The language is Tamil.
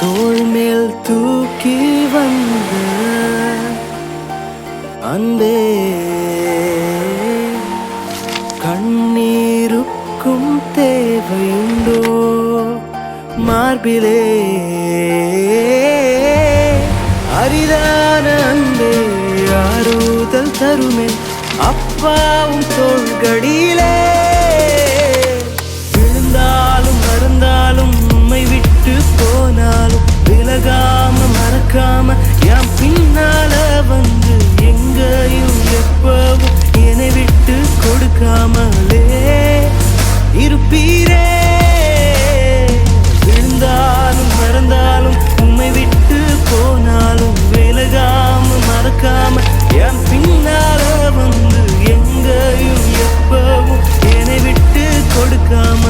தோள் மேல் தூக்கி வந்த அன்பே, கண்ணீருக்கும் தேவையுண்டோ மார்பிலே அரிதான அன்பே, ஆறுதல் தருமே அப்பாவும் தோள்களிலே. விழுந்தாலும் நடந்தாலும் உம்மை விட்டு போனாலும் விலகாம மறக்காம என் பின்னால வந்து எங்கேயும் எப்பவும் என்னை விட்டு கொடுக்காமலே இருப்பீரே. விழுந்தாலும் நடந்தாலும் உம்மை விட்டு போனாலும் விலகாம மறக்காம என் பின்னால வந்து எங்கேயும் எப்பவும் என்னை விட்டு கொடுக்காம